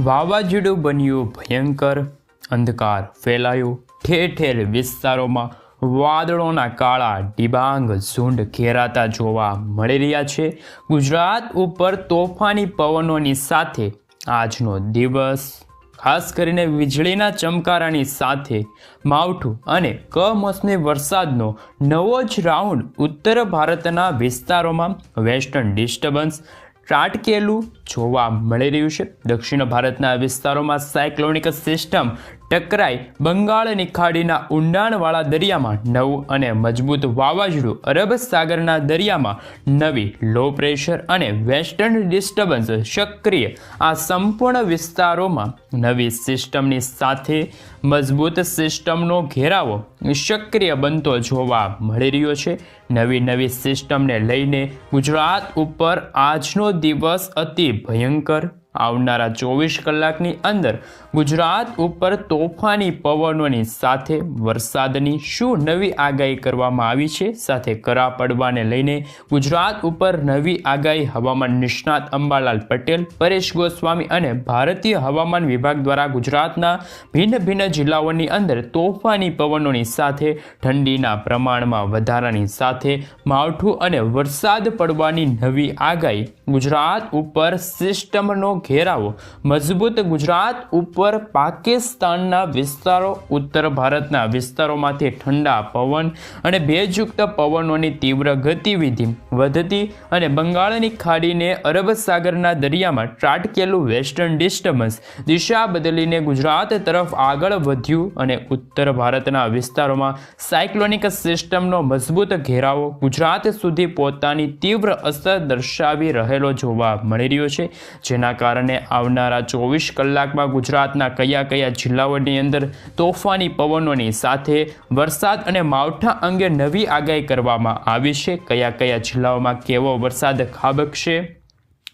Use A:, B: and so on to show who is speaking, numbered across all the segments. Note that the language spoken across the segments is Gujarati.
A: વાવાઝોડું બન્યું ભયંકર, અંધકાર ફેલાયો, ઠેર ઠેર વિસ્તારોમાં વાદળોના કાળા ડિબાંગ ઝુંડ ઘેરાતા જોવા મળી રહ્યા છે। ગુજરાત ઉપર તોફાની પવનોની સાથે આજનો દિવસ ખાસ કરીને વીજળીના ચમકારાની સાથે માવઠું અને કમોસમી વરસાદનો નવો જ રાઉન્ડ ઉત્તર ભારતના વિસ્તારોમાં વેસ્ટર્ન ડિસ્ટર્બન્સ ત્રાટકેલું જોવા મળી રહ્યું છે। દક્ષિણ ભારતના વિસ્તારોમાં સાયક્લોનિક સિસ્ટમ ટકરાઈ બંગાળની ખાડીના ઊંડાણવાળા દરિયામાં નવું અને મજબૂત વાવાઝોડું, અરબ સાગરના દરિયામાં નવી લો પ્રેશર અને વેસ્ટર્ન ડિસ્ટર્બન્સ સક્રિય। આ સંપૂર્ણ વિસ્તારોમાં નવી સિસ્ટમની સાથે મજબૂત સિસ્ટમનો ઘેરાવો સક્રિય બનતો જોવા મળી રહ્યો છે। નવી સિસ્ટમને લઈને ગુજરાત ઉપર આજનો દિવસ અતિ ભયંકર, આવનારા 24 કલાકની અંદર ગુજરાત ઉપર તોફાની પવનોની સાથે વરસાદની શું નવી આગાહી કરવામાં આવી છે, સાથે કરા પડવાને લઈને ગુજરાત ઉપર નવી આગાહી હવામાન નિષ્ણાત અંબાલાલ પટેલ, પરેશ ગોસ્વામી અને ભારતીય હવામાન વિભાગ દ્વારા ગુજરાતના ભિન્ન જિલ્લાઓની અંદર તોફાની પવનોની સાથે ઠંડીના પ્રમાણમાં વધારાની સાથે માવઠું અને વરસાદ પડવાની નવી આગાહી, ગુજરાત ઉપર સિસ્ટમનો ઘેરાવો મજબૂત, ગુજરાત ઉપર પાકિસ્તાનના વિસ્તારો, ઉત્તર ભારતના વિસ્તારોમાંથી ઠંડા પવન અને ભેજયુક્ત પવનોની તીવ્ર ગતિવિધિ વધતી અને બંગાળની ખાડીને અરબ સાગરના દરિયામાં ત્રાટકેલું વેસ્ટર્ન ડિસ્ટર્બન્સ દિશા બદલીને ગુજરાત તરફ આગળ વધ્યું અને ઉત્તર ભારતના વિસ્તારોમાં સાયક્લોનિક સિસ્ટમનો મજબૂત ઘેરાવો ગુજરાત સુધી પોતાની તીવ્ર અસર દર્શાવી રહેલો જોવા મળી રહ્યો છે। જેના કારણે આવનારા 24 કલાકમાં ગુજરાતના કયા જિલ્લાઓની અંદર તોફાની પવનોની સાથે વરસાદ અને માવઠા અંગે નવી આગાહી કરવામાં આવી છે, કયા જિલ્લાઓમાં કેવો વરસાદ ખાબકશે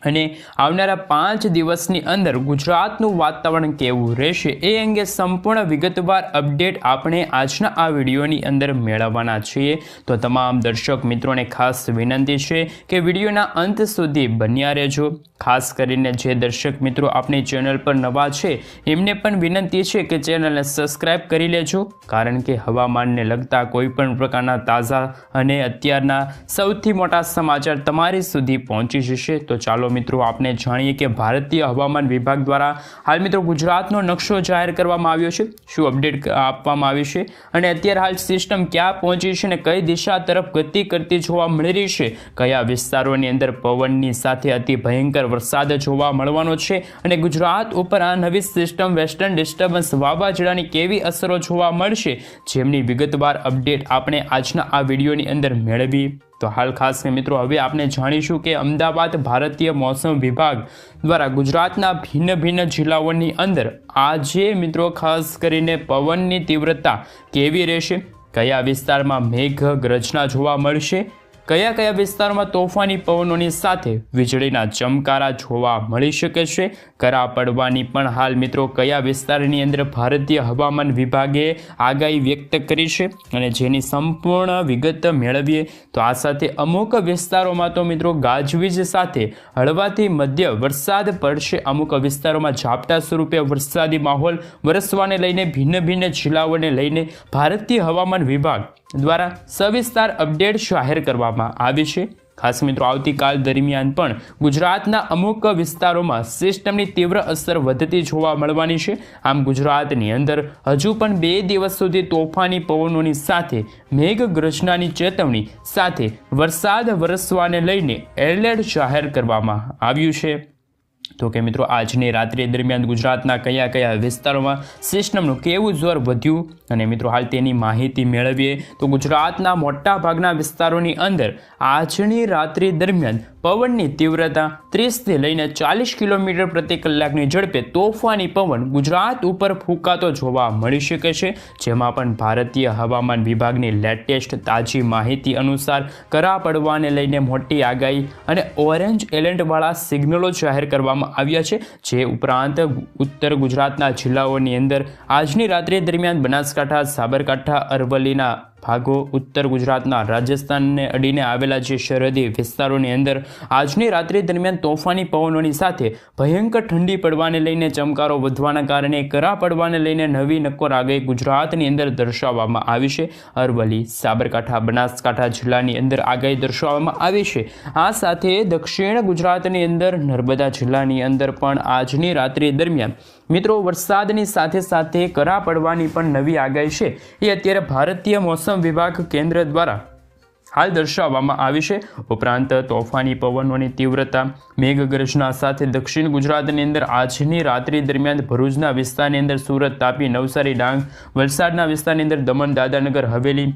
A: અને આવનારા 5 દિવસની અંદર ગુજરાતનું વાતાવરણ કેવું રહેશે એ અંગે સંપૂર્ણ વિગતવાર અપડેટ આપણે આજના આ વિડીયોની અંદર મેળવવાના છીએ। તો તમામ દર્શક મિત્રોને ખાસ વિનંતી છે કે વિડીયોના અંત સુધી બન્યા રહેજો। ખાસ કરીને જે દર્શક મિત્રો આપણી ચેનલ પર નવા છે એમને પણ વિનંતી છે કે ચેનલને સબસ્ક્રાઈબ કરી લેજો, કારણ કે હવામાનને લગતા કોઈ પણ પ્રકારના તાજા અને અત્યારના સૌથી મોટા સમાચાર તમારી સુધી પહોંચી જશે। તો ચાલો મિત્રો આપણે જાણીએ કે ભારતીય હવામાન વિભાગ દ્વારા હાલ મિત્રો ગુજરાતનો નકશો જાહેર કરવામાં આવ્યો છે, શું અપડેટ આપવામાં આવી છે અને અત્યારે હાલ સિસ્ટમ ક્યાં પહોંચી છે અને કઈ દિશા તરફ ગતિ કરતી જોવા મળી રહી છે, કયા વિસ્તારોની અંદર પવનની સાથે અતિ ભયંકર વરસાદ જોવા મળવાનો છે અને ગુજરાત ઉપર આ નવી સિસ્ટમ વેસ્ટર્ન ડિસ્ટર્બન્સ વાવાઝોડાની કેવી અસરો જોવા મળશે, જેમની વિગતવાર અપડેટ આપણે આજના આ વિડીયોની અંદર મેળવી। તો હાલ ખાસ મિત્રો હવે આપણે જાણીશું કે અમદાવાદ ભારતીય મોસમ વિભાગ દ્વારા ગુજરાતના ભિન્ન જિલ્લાઓની અંદર આજે મિત્રો ખાસ કરીને પવનની તીવ્રતા કેવી રહેશે, કયા વિસ્તારમાં મેઘ ગર્જના જોવા મળશે, કયા વિસ્તારમાં તોફાની પવનોની સાથે વીજળીના ચમકારા જોવા મળી શકે છે, કરા પડવાની પણ હાલ મિત્રો કયા વિસ્તારની અંદર ભારતીય હવામાન વિભાગે આગાહી વ્યક્ત કરી છે અને જેની સંપૂર્ણ વિગત મેળવીએ તો આ સાથે અમુક વિસ્તારોમાં તો મિત્રો ગાજવીજ સાથે હળવાથી મધ્ય વરસાદ પડશે, અમુક વિસ્તારોમાં ઝાપટા સ્વરૂપે વરસાદી માહોલ વરસવાને લઈને ભિન્ન જિલ્લાઓને લઈને ભારતીય હવામાન વિભાગ દ્વારા સવિસ્તાર અપડેટ જાહેર કરવામાં આવી છે। ખાસ મિત્રો આવતીકાલ દરમિયાન પણ ગુજરાતના અમુક વિસ્તારોમાં સિસ્ટમની તીવ્ર અસર વધતી જોવા મળવાની છે। આમ ગુજરાતની અંદર હજુ પણ 2 દિવસ સુધી તોફાની પવનોની સાથે મેઘ ગર્જનાની ચેતવણી સાથે વરસાદ વરસવાને લઈને એલર્ટ જાહેર કરવામાં આવ્યું છે। તો કે મિત્રો આજની રાત્રિ દરમિયાન ગુજરાતના કયા વિસ્તારોમાં સિસ્ટમનું કેવું જોર વધ્યું અને મિત્રો હાલ તેની માહિતી મેળવીએ તો ગુજરાતના મોટા ભાગના વિસ્તારોની અંદર આજની રાત્રિ દરમિયાન પવનની તીવ્રતા 30થી લઈને 40 કિલોમીટર પ્રતિ કલાકની ઝડપે તોફાની પવન ગુજરાત ઉપર ફૂંકાતો જોવા મળી શકે છે, જેમાં પણ ભારતીય હવામાન વિભાગની લેટેસ્ટ તાજી માહિતી અનુસાર કરા પડવાને લઈને મોટી આગાહી અને ઓરેન્જ એલર્ટવાળા સિગ્નલો જાહેર કરવામાં આવ્યા છે। જે ઉપરાંત ઉત્તર ગુજરાતના જિલ્લાઓની અંદર આજની રાત્રિ દરમિયાન બનાસકાંઠા, સાબરકાંઠા, અરવલ્લીના ભાગો ઉત્તર ગુજરાતના રાજસ્થાનને અડીને આવેલા જે સરહદી વિસ્તારોની અંદર આજની રાત્રિ દરમિયાન તોફાની પવનોની સાથે ભયંકર ઠંડી પડવાને લઈને ચમકારો વધવાના કારણે કરા પડવાને લઈને નવી નક્કોર આગાહી ગુજરાતની અંદર દર્શાવવામાં આવી છે. અરવલ્લી, સાબરકાંઠા, બનાસકાંઠા જિલ્લાની અંદર આગાહી દર્શાવવામાં આવી છે. આ સાથે દક્ષિણ ગુજરાતની અંદર નર્મદા જિલ્લાની અંદર પણ આજની રાત્રિ દરમિયાન મિત્રો વરસાદની સાથે સાથે કરા પડવાની પણ નવી આગાહી છે એ અત્યારે ભારતીય મોસમ વિભાગ કેન્દ્ર દ્વારા હાલ દર્શાવવામાં આવી છે. ઉપરાંત તોફાની પવનોની તીવ્રતા, મેઘગર્જના સાથે દક્ષિણ ગુજરાતની અંદર આજની રાત્રિ દરમિયાન ભરૂચના વિસ્તારની અંદર, સુરત, તાપી, નવસારી, ડાંગ, વલસાડના વિસ્તારની અંદર, દમણ, દાદરાનગર હવેલી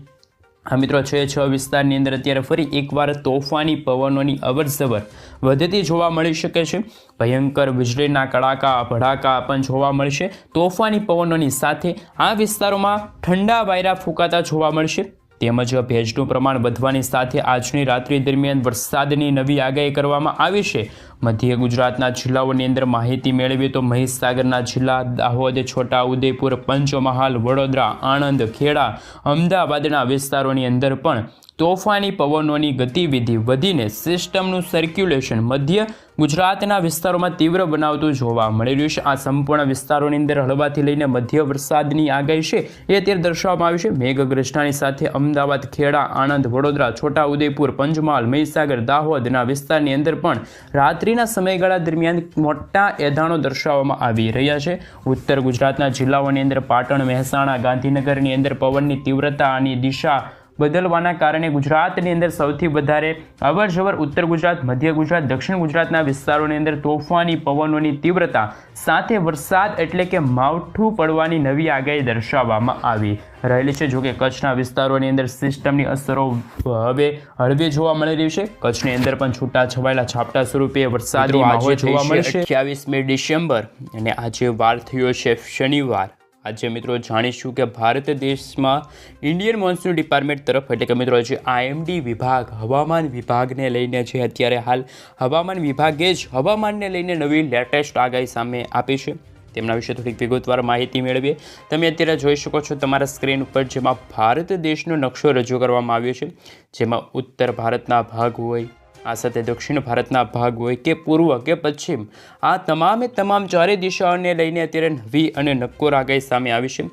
A: આ મિત્રો 6 વિસ્તારની અંદર અત્યારે ફરી એકવાર તોફાની પવનોની અવરજવર વધતી જોવા મળી શકે છે. ભયંકર વીજળીના કડાકા ભડાકા પણ જોવા મળશે. તોફાની પવનોની સાથે આ વિસ્તારોમાં ઠંડા વાયરા ફૂંકાતા જોવા મળશે. તેમજ ભેજનું પ્રમાણ વધવાની સાથે આજની રાત્રિ દરમિયાન વરસાદની નવી આગાહી કરવામાં આવી છે. મધ્ય ગુજરાતના જિલ્લાઓની અંદર માહિતી મેળવીએ તો મહીસાગરના જિલ્લા, દાહોદ, છોટા ઉદેપુર, પંચમહાલ, વડોદરા, આણંદ, ખેડા, અમદાવાદના વિસ્તારોની અંદર પણ તોફાની પવનોની ગતિવિધિ વધીને સિસ્ટમનું સર્ક્યુલેશન મધ્ય ગુજરાતના વિસ્તારોમાં તીવ્ર બનાવતું જોવા મળી રહ્યું છે. આ સંપૂર્ણ વિસ્તારોની અંદર હળવાથી લઈને મધ્ય વરસાદની આગાહી છે એ અત્યારે દર્શાવવામાં આવી છે. મેઘગર્જનાની સાથે અમદાવાદ, ખેડા, આણંદ, વડોદરા, છોટા ઉદેપુર, પંચમહાલ, મહીસાગર, દાહોદના વિસ્તારની અંદર પણ રાત્રિના સમયગાળા દરમિયાન મોટા એધાણો દર્શાવવામાં આવી રહ્યા છે. ઉત્તર ગુજરાતના જિલ્લાઓની અંદર પાટણ, મહેસાણા, ગાંધીનગરની અંદર પવનની તીવ્રતા અને દિશા બદલવાના કારણે ગુજરાતની અંદર સૌથી વધારે અવરજવર ઉત્તર ગુજરાત, મધ્ય ગુજરાત, દક્ષિણ ગુજરાતના વિસ્તારોની અંદર તોફાની પવનોની તીવ્રતા સાથે વરસાદ એટલે કે માવઠું પડવાની નવી આગાહી દર્શાવવામાં આવી રહેલી છે. જોકે કચ્છના વિસ્તારોની અંદર સિસ્ટમની અસરો હવે હળવી જોવા મળી રહી છે. કચ્છની અંદર પણ છૂટા છવાયેલા ઝાપટા સ્વરૂપે વરસાદી માહોલ જોવા મળશે. 28મી ડિસેમ્બર અને આજે વાર થયો છે શનિવાર. આજે મિત્રો જાણીશું કે ભારત દેશમાં ઇન્ડિયન મોન્સૂન ડિપાર્ટમેન્ટ તરફ એટલે કે મિત્રો જે IMD વિભાગ હવામાન વિભાગને લઈને છે અત્યારે હાલ હવામાન વિભાગે જ હવામાનને લઈને નવી લેટેસ્ટ આગાહી સામે આપી છે. તેમના વિશે થોડીક વિગતવાર માહિતી મેળવીએ. તમે અત્યારે જોઈ શકો છો તમારા સ્ક્રીન ઉપર જેમાં ભારત દેશનો નકશો રજૂ કરવામાં આવ્યો છે, જેમાં ઉત્તર ભારતના ભાગ હોય, આ સાથે દક્ષિણ ભારતના ભાગ હોય કે પૂર્વ કે પશ્ચિમ, આ તમામ ચારે દિશાઓને લઈને અત્યારે નવી અને નક્કોર આગાહી સામે આવી છે.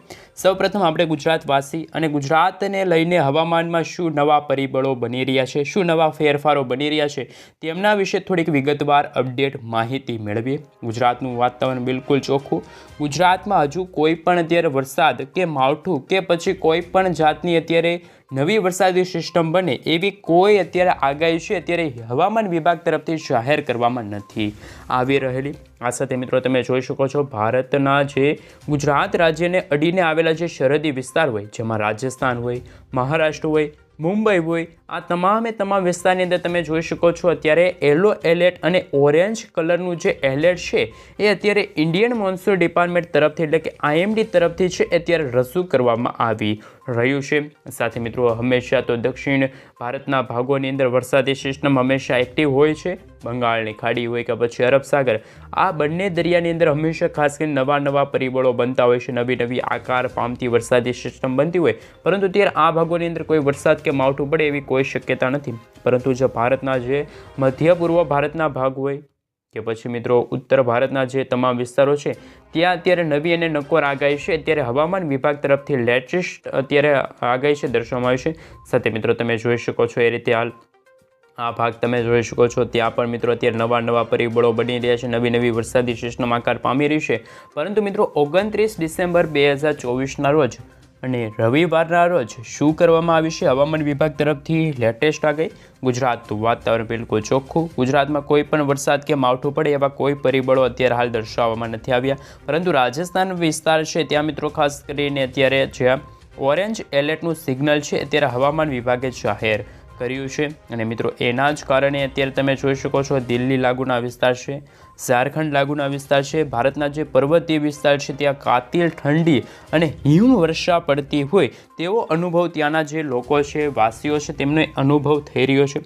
A: સૌપ્રથમ આપણે ગુજરાતવાસી અને ગુજરાતને લઈને હવામાનમાં શું નવા પરિબળો બની રહ્યા છે, શું નવા ફેરફારો બની રહ્યા છે તેમના વિશે થોડીક વિગતવાર અપડેટ માહિતી મેળવીએ. ગુજરાતનું વાતાવરણ બિલકુલ ચોખ્ખું. ગુજરાતમાં હજુ કોઈ પણ અત્યારે વરસાદ કે માવઠું કે પછી કોઈ પણ જાતની અત્યારે નવી વરસાદી સિસ્ટમ બને એવી કોઈ અત્યારે આગાહી છે અત્યારે હવામાન વિભાગ તરફથી જાહેર કરવામાં નથી આવી રહેલી. આ સાથે મિત્રો તમે જોઈ શકો છો ભારતના જે ગુજરાત રાજ્યને અડીને આવેલા જે સરહદી વિસ્તાર હોય, જેમાં રાજસ્થાન હોય, મહારાષ્ટ્ર હોય, મુંબઈ હોય, આ તમામ વિસ્તારની અંદર તમે જોઈ શકો છો અત્યારે યલો એલર્ટ અને ઓરેન્જ કલરનું જે એલર્ટ છે એ અત્યારે ઇન્ડિયન મોન્સૂન ડિપાર્ટમેન્ટ તરફથી એટલે કે IMD તરફથી છે અત્યારે રજૂ કરવામાં આવી રહ્યું છે. સાથે મિત્રો હંમેશા તો દક્ષિણ ભારતના ભાગોની અંદર વરસાદી સિસ્ટમ હંમેશા એક્ટિવ હોય છે. બંગાળની ખાડી હોય કે પછી અરબ સાગર, આ બંને દરિયાની અંદર હંમેશા ખાસ કરીને નવા પરિબળો બનતા હોય છે, નવી આકાર પામતી વરસાદી સિસ્ટમ બનતી હોય, પરંતુ ત્યારે આ ભાગોની અંદર કોઈ વરસાદ કે માવઠું પડે એવી કોઈ શક્યતા નથી. પરંતુ જે ભારતના જે મધ્ય પૂર્વ ભારતના ભાગ હોય કે પછી મિત્રો ઉત્તર ભારતના જે તમામ વિસ્તારો છે ત્યાં અત્યારે નવી અને નક્કોર આગાહી છે અત્યારે હવામાન વિભાગ તરફથી લેટેસ્ટ અત્યારે આગાહી છે દર્શાવવામાં આવી છે. સાથે મિત્રો તમે જોઈ શકો છો એ રીતે હાલ આ ભાગ તમે જોઈ શકો છો ત્યાં પણ મિત્રો અત્યારે નવા પરિબળો બની રહ્યા છે, નવી વરસાદી સિસ્ટમ આકાર પામી રહી છે. પરંતુ મિત્રો 29 ડિસેમ્બર 2024ના રોજ અને રવિવારના રોજ શું કરવામાં આવ્યું છે હવામાન વિભાગ તરફથી લેટેસ્ટ આગાહી. ગુજરાતનું વાતાવરણ બિલકુલ ચોખ્ખું. ગુજરાતમાં કોઈ પણ વરસાદ કે માવઠું પડે એવા કોઈ પરિબળો અત્યારે હાલ દર્શાવવામાં નથી આવ્યા. પરંતુ રાજસ્થાન વિસ્તાર છે ત્યાં મિત્રો ખાસ કરીને અત્યારે જ્યાં ઓરેન્જ એલર્ટનું સિગ્નલ છે અત્યારે હવામાન વિભાગે જાહેર કર્યું છે. અને મિત્રો એના જ કારણે અત્યારે તમે જોઈ શકો છો દિલ્હી લાગુના વિસ્તાર છે, ઝારખંડ લાગુના વિસ્તાર છે, ભારતના જે પર્વતીય વિસ્તાર છે ત્યાં કાતિલ ઠંડી અને હિમવર્ષા પડતી હોય તેવો અનુભવ ત્યાંના જે લોકો છે, વાસીઓ છે, તેમને અનુભવ થઈ રહ્યો છે.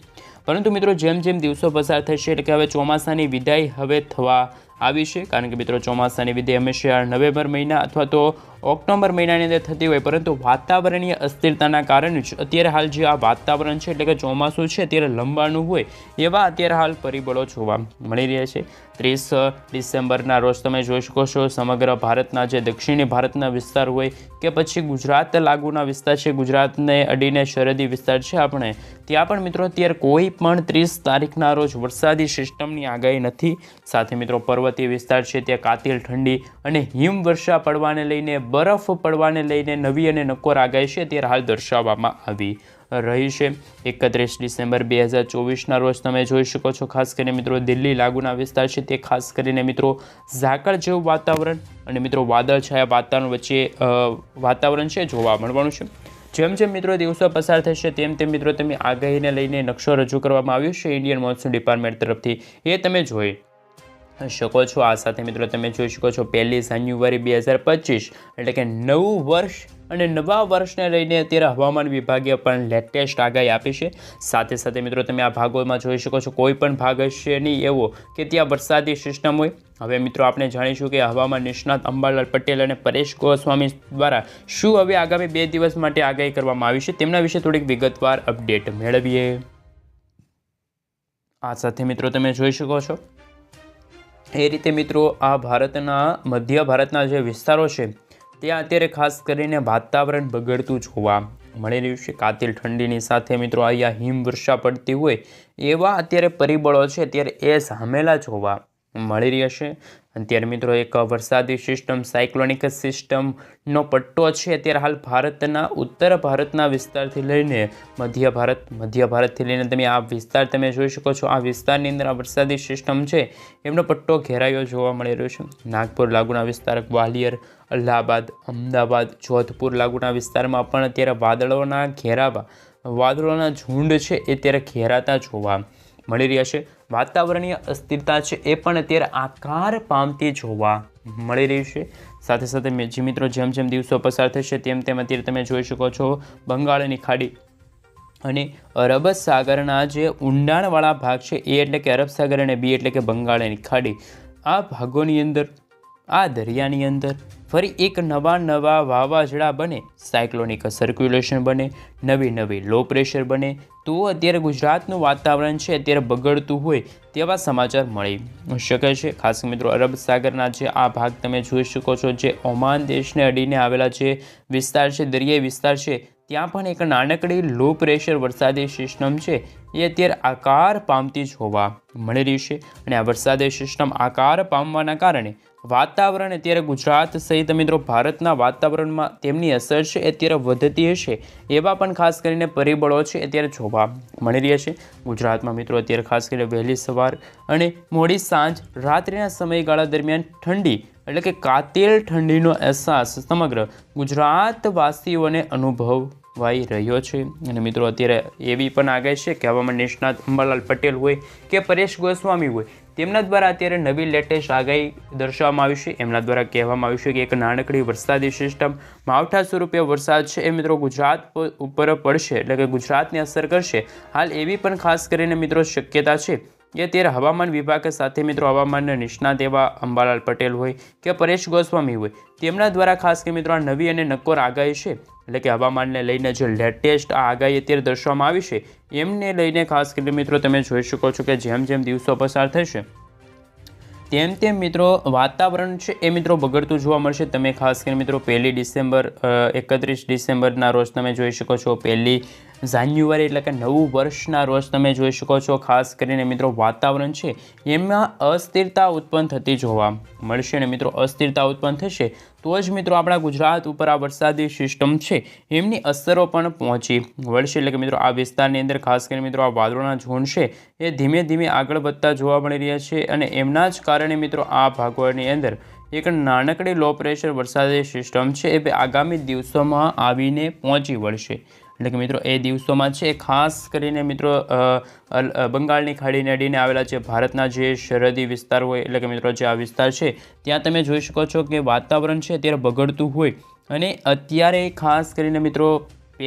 A: પરંતુ મિત્રો જેમ દિવસો પસાર થશે એટલે કે હવે ચોમાસાની વિદાય હવે થવા આવી છે, કારણ કે મિત્રો ચોમાસાની વિધિ હંમેશા નવેમ્બર મહિના અથવા તો ઓક્ટોબર મહિનાની અંદર થતી હોય, પરંતુ વાતાવરણીય અસ્થિરતાના કારણે જ અત્યારે હાલ જે આ વાતાવરણ છે એટલે કે ચોમાસું છે અત્યારે લંબાનું હોય એવા અત્યારે હાલ પરિબળો જોવા મળી રહ્યા છે. 30 ડિસેમ્બરના રોજ તમે જોઈ શકો છો સમગ્ર ભારતના જે દક્ષિણી ભારતના વિસ્તાર હોય કે પછી ગુજરાત લાગુના વિસ્તાર છે, ગુજરાતને અડીને સરહદી વિસ્તાર છે આપણે, ત્યાં પણ મિત્રો અત્યારે કોઈ પણ 30 તારીખના રોજ વરસાદી સિસ્ટમની આગાહી નથી. સાથે મિત્રો પર્વતીય વિસ્તાર છે ત્યાં કાતિલ ઠંડી અને હિમવર્ષા પડવાને લઈને, બરફ પડવાને લઈને નવી અને નક્કોર આગાહી છે ત્યારે હાલ દર્શાવવામાં આવી રહી છે. 31 ડિસેમ્બર 2024ના રોજ તમે જોઈ શકો છો ખાસ કરીને મિત્રો દિલ્હી લાગુના વિસ્તાર છે તે ખાસ કરીને મિત્રો ઝાકળ જેવું વાતાવરણ અને મિત્રો વાદળછાયા વાતાવરણ વચ્ચે વાતાવરણ છે જોવા મળવાનું છે. જેમ જેમ મિત્રો દિવસો પસાર થશે તેમ તેમ મિત્રો તમે આગાહીને લઈને નકશો રજૂ કરવામાં આવ્યો છે ઇન્ડિયન મોન્સૂન ડિપાર્ટમેન્ટ તરફથી, એ તમે જોઈ શકો છો. આ સાથે મિત્રો તમે જોઈ શકો છો 1 જાન્યુઆરી 2025 એટલે કે નવું વર્ષ અને નવા વર્ષને લઈને અત્યારે હવામાન વિભાગે પણ લેટેસ્ટ આગાહી આપી છે. સાથે સાથે મિત્રો તમે આ ભાગોમાં જોઈ શકો છો કોઈ પણ ભાગ હશે નહીં એવો કે ત્યાં વરસાદી સિસ્ટમ હોય. હવે મિત્રો આપણે જાણીશું કે હવામાન નિષ્ણાત અંબાલાલ પટેલ અને પરેશ ગોસ્વામી દ્વારા શું હવે આગામી 2 દિવસ માટે આગાહી કરવામાં આવી છે તેમના વિશે થોડીક વિગતવાર અપડેટ મેળવીએ. આ સાથે મિત્રો તમે જોઈ શકો છો એ રીતે મિત્રો આ ભારતના મધ્ય ભારતના જે વિસ્તારો છે ત્યાં અત્યારે ખાસ કરીને વાતાવરણ બગડતું જોવા મળી રહ્યું છે. કાતિલ ઠંડીની સાથે મિત્રો અહીંયા હિમવર્ષા પડતી હોય એવા અત્યારે પરિબળો છે ત્યારે એ સામેલા જોવા મળી રહ્યા છે. અત્યારે મિત્રો એક વરસાદી સિસ્ટમ, સાયક્લોનિક સિસ્ટમનો પટ્ટો છે અત્યારે હાલ ભારતના ઉત્તર ભારતના વિસ્તારથી લઈને મધ્ય ભારતથી લઈને તમે આ વિસ્તાર તમે જોઈ શકો છો. આ વિસ્તારની અંદર આ વરસાદી સિસ્ટમ છે એમનો પટ્ટો ઘેરાયો જોવા મળી રહ્યો છે. નાગપુર લાગુના વિસ્તાર, ગ્વાલિયર, અલ્હાબાદ, અમદાવાદ, જોધપુર લાગુના વિસ્તારમાં પણ અત્યારે વાદળોના ઝુંડ છે એ અત્યારે ઘેરાતા જોવા મળી રહ્યા છે. વાતાવરણીય અસ્થિરતા છે એ પણ અત્યારે આકાર પામતી જોવા મળી રહી છે. સાથે સાથે મિત્રો જેમ જેમ દિવસો પસાર થશે તેમ તેમ અત્યારે તમે જોઈ શકો છો બંગાળની ખાડી અને અરબ સાગરના જે ઊંડાણવાળા ભાગ છે એ એટલે કે અરબ સાગર અને બી એટલે કે બંગાળની ખાડી, આ ભાગોની અંદર આ દરિયાની અંદર ફરી એક નવા વાવાઝોડા બને, સાયક્લોનિક સર્ક્યુલેશન બને, નવી લો પ્રેશર બને તો અત્યારે ગુજરાતનું વાતાવરણ છે અત્યારે બગડતું હોય તેવા સમાચાર મળી શકે છે. ખાસ મિત્રો અરબ સાગરના જે આ ભાગ તમે જોઈ શકો છો જે ઓમાન દેશને અડીને આવેલા જે વિસ્તાર છે, દરિયાઈ વિસ્તાર છે, ત્યાં પણ એક નાનકડી લો પ્રેશર વરસાદી સિસ્ટમ છે એ અત્યારે આકાર પામતી જોવા મળી રહી છે. અને આ વરસાદી સિસ્ટમ આકાર પામવાના કારણે વાતાવરણ અત્યારે ગુજરાત સહિત મિત્રો ભારતના વાતાવરણમાં તેમની અસર છે અત્યારે વધતી હશે એવા પણ ખાસ કરીને પરિબળો છે અત્યારે જોવા મળી રહ્યા છે. ગુજરાતમાં મિત્રો અત્યારે ખાસ કરીને વહેલી સવાર અને મોડી સાંજ રાત્રિના સમયગાળા દરમિયાન ઠંડી એટલે કે કાતિલ ઠંડીનો અહેસાસ સમગ્ર ગુજરાતવાસીઓને અનુભવાઈ રહ્યો છે. અને મિત્રો અત્યારે એવી પણ આગાહી છે કે હવામાન નિષ્ણાત અંબાલાલ પટેલ હોય કે પરેશ ગોસ્વામી હોય તેમના દ્વારા અત્યારે નવી લેટેસ્ટ આગાહી દર્શાવવામાં આવી છે. એમના દ્વારા કહેવામાં આવ્યું છે કે એક નાનકડી વરસાદી સિસ્ટમ માવઠા સ્વરૂપે વરસાદ છે એ મિત્રો ગુજરાત ઉપર પડશે એટલે કે ગુજરાતને અસર કરશે. હાલ એવી પણ ખાસ કરીને મિત્રો શક્યતા છે કે અત્યારે હવામાન વિભાગ સાથે મિત્રો હવામાનના નિષ્ણાત એવા અંબાલાલ પટેલ હોય કે પરેશ ગોસ્વામી હોય તેમના દ્વારા ખાસ કરીને મિત્રો આ નવી અને નક્કોર આગાહી છે એટલે કે હવામાનને લઈને જે લેટેસ્ટ આ આગાહી અત્યારે દર્શાવવામાં આવી છે એમને લઈને ખાસ કરીને મિત્રો તમે જોઈ શકો છો કે જેમ જેમ દિવસો પસાર થશે તેમ તેમ મિત્રો વાતાવરણ છે એ મિત્રો બગડતું જોવા મળશે. તમે ખાસ કરીને મિત્રો 1 ડિસેમ્બર 31 ડિસેમ્બરના રોજ તમે જોઈ શકો છો 1 જાન્યુઆરી એટલે કે નવું વર્ષના રોજ તમે જોઈ શકો છો ખાસ કરીને મિત્રો વાતાવરણ છે એમાં અસ્થિરતા ઉત્પન્ન થતી જોવા મળશે. અને મિત્રો અસ્થિરતા ઉત્પન્ન થશે તો જ મિત્રો આપણા ગુજરાત ઉપર આ વરસાદી સિસ્ટમ છે એમની અસરો પણ પહોંચી વળશે. એટલે કે મિત્રો આ વિસ્તારની અંદર ખાસ કરીને મિત્રો આ વાદળોના ઝુંડ છે એ ધીમે ધીમે આગળ વધતા જોવા મળી રહ્યા છે અને એમના જ કારણે મિત્રો આ ભાગોની અંદર એક નાનકડી લો પ્રેશર વરસાદી સિસ્ટમ છે એ આગામી દિવસોમાં આવીને પહોંચી વળશે. એટલે કે મિત્રો એ દિવસોમાં છે ખાસ કરીને મિત્રો બંગાળની ખાડીને અડીને આવેલા જે ભારતના જે સરહદી વિસ્તાર હોય એટલે કે મિત્રો જે આ વિસ્તાર છે ત્યાં તમે જોઈ શકો છો કે વાતાવરણ છે અત્યારે બગડતું હોય અને અત્યારે ખાસ કરીને મિત્રો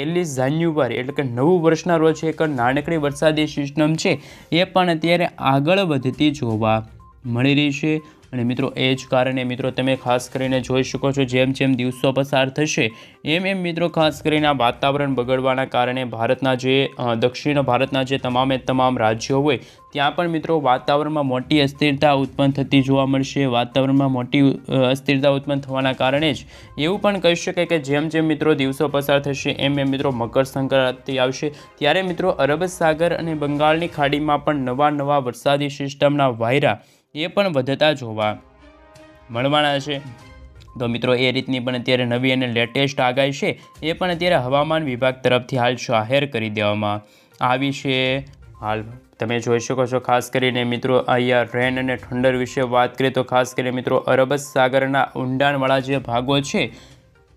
A: 1 જાન્યુઆરી એટલે કે નવું વર્ષના રોજ એક નાનકડી વરસાદી સિસ્ટમ છે એ પણ અત્યારે આગળ વધતી જોવા મળી રહી છે. અને મિત્રો એ જ કારણે મિત્રો તમે ખાસ કરીને જોઈ શકો છો જેમ જેમ દિવસો પસાર થશે એમ મિત્રો ખાસ કરીને આ વાતાવરણ બગડવાના કારણે ભારતના જે દક્ષિણ ભારતના જે તમામ રાજ્યો હોય ત્યાં પણ મિત્રો વાતાવરણમાં મોટી અસ્થિરતા ઉત્પન્ન થતી જોવા મળશે। વાતાવરણમાં મોટી અસ્થિરતા ઉત્પન્ન થવાના કારણે જ એવું પણ કહી શકાય કે જેમ જેમ મિત્રો દિવસો પસાર થશે એમ મિત્રો મકર સંક્રાંતિ આવશે ત્યારે મિત્રો અરબ સાગર અને બંગાળની ખાડીમાં પણ નવા વરસાદી સિસ્ટમના વાયરા એ પણ વધતા જોવા મળવાના છે। તો મિત્રો એ રીતની પણ અત્યારે નવી અને લેટેસ્ટ આગાહી છે એ પણ અત્યારે હવામાન વિભાગ તરફથી હાલ જાહેર કરી દેવામાં આવી છે। હાલ તમે જોઈ શકો છો ખાસ કરીને મિત્રો અહીંયા રેન અને થંડર વિશે વાત કરીએ તો ખાસ કરીને મિત્રો અરબ સાગરના ઊંડાણવાળા જે ભાગો છે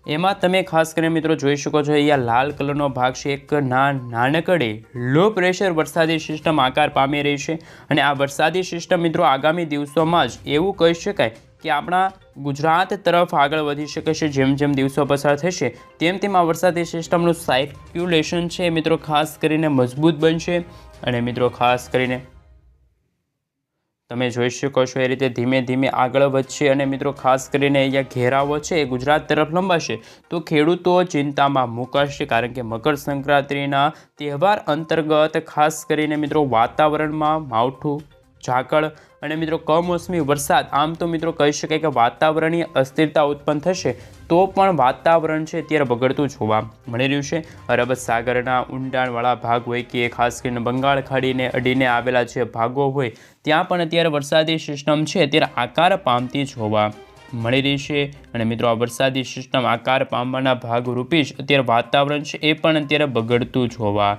A: એમાં તમે ખાસ કરીને મિત્રો જોઈ શકો છો અહીંયા લાલ કલરનો ભાગ છે એક નાનકડી લો પ્રેશર વરસાદી સિસ્ટમ આકાર પામી રહી છે અને આ વરસાદી સિસ્ટમ મિત્રો આગામી દિવસોમાં જ એવું કહી શકાય કે આપણા ગુજરાત તરફ આગળ વધી શકે છે। જેમ જેમ દિવસો પસાર થશે તેમ આ વરસાદી સિસ્ટમનું સાયક્યુલેશન છે મિત્રો ખાસ કરીને મજબૂત બનશે અને મિત્રો ખાસ કરીને તમે જોઈ શકો છો એ રીતે ધીમે ધીમે આગળ વધશે અને મિત્રો ખાસ કરીને અહીંયા ઘેરાવો છે એ ગુજરાત તરફ લંબાશે તો ખેડૂતો ચિંતામાં મુકાશે કારણ કે મકર સંક્રાંતિના તહેવાર અંતર્ગત ખાસ કરીને મિત્રો વાતાવરણમાં માવઠું ઝાકળ અને મિત્રો કમોસમી વરસાદ આમ તો મિત્રો કહી શકાય કે વાતાવરણીય અસ્થિરતા ઉત્પન્ન થશે તો પણ વાતાવરણ છે અત્યારે બગડતું જોવા મળી રહ્યું છે। અરબ સાગરના ઊંડાણવાળા ભાગ હોય કે ખાસ કરીને બંગાળ ખાડીને અડીને આવેલા જે ભાગો હોય ત્યાં પણ અત્યારે વરસાદી સિસ્ટમ છે અત્યારે આકાર પામતી જોવા મળી રહી છે અને મિત્રો આ વરસાદી સિસ્ટમ આકાર પામવાના ભાગરૂપે જ અત્યારે વાતાવરણ છે એ પણ અત્યારે બગડતું જોવા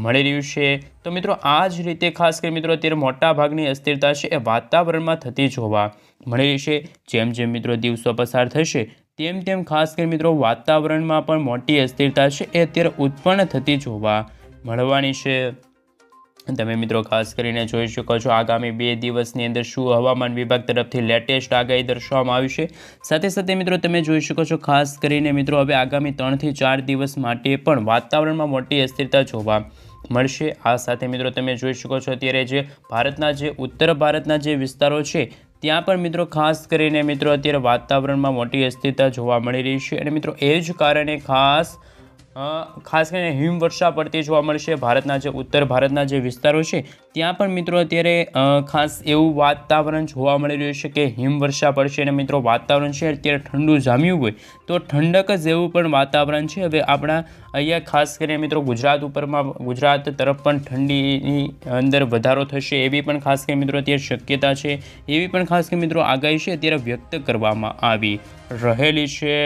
A: મળી રહ્યું છે। તો મિત્રો આ જ રીતે ખાસ કરી મિત્રો અત્યારે મોટા ભાગની અસ્થિરતા છે એ વાતાવરણમાં થતી જોવા મળી રહી છે। જેમ જેમ મિત્રો દિવસો પસાર થશે તેમ ખાસ કરી મિત્રો વાતાવરણમાં પણ મોટી અસ્થિરતા છે એ અત્યારે ઉત્પન્ન થતી જોવા મળવાની છે। તમે મિત્રો ખાસ કરીને જોઈ શકો છો આગામી 2 દિવસની અંદર શું હવામાન વિભાગ તરફથી લેટેસ્ટ આગાહી દર્શાવવામાં આવી છે। સાથે સાથે મિત્રો તમે જોઈ શકો છો ખાસ કરીને મિત્રો હવે આગામી 3 થી 4 દિવસ માટે પણ વાતાવરણમાં મોટી અસ્થિરતા જોવા મળશે। આ સાથે મિત્રો તમે જોઈ શકો છો અત્યારે જે ભારતના જે ઉત્તર ભારતના જે વિસ્તારો છે ત્યાં પણ મિત્રો ખાસ કરીને મિત્રો અત્યારે વાતાવરણમાં મોટી અસ્થિરતા જોવા મળી રહી છે અને મિત્રો એ જ કારણે ખાસ કરીને હિમવર્ષા પડતી જોવા મળશે। ભારતના જે ઉત્તર ભારતના જે વિસ્તારો છે ત્યાં પણ મિત્રો અત્યારે ખાસ એવું વાતાવરણ જોવા મળી રહ્યું છે કે હિમવર્ષા પડશે અને મિત્રો વાતાવરણ છે અત્યારે ઠંડુ જામ્યું હોય તો ઠંડક જેવું પણ વાતાવરણ છે હવે આપણા અહીંયા ખાસ કરીને મિત્રો ગુજરાત તરફ પણ ઠંડીની અંદર વધારો થશે એવી પણ ખાસ કરીને મિત્રો અત્યારે શક્યતા છે એવી પણ ખાસ કરીને મિત્રો આગાહી છે અત્યારે વ્યક્ત કરવામાં આવી રહેલી છે।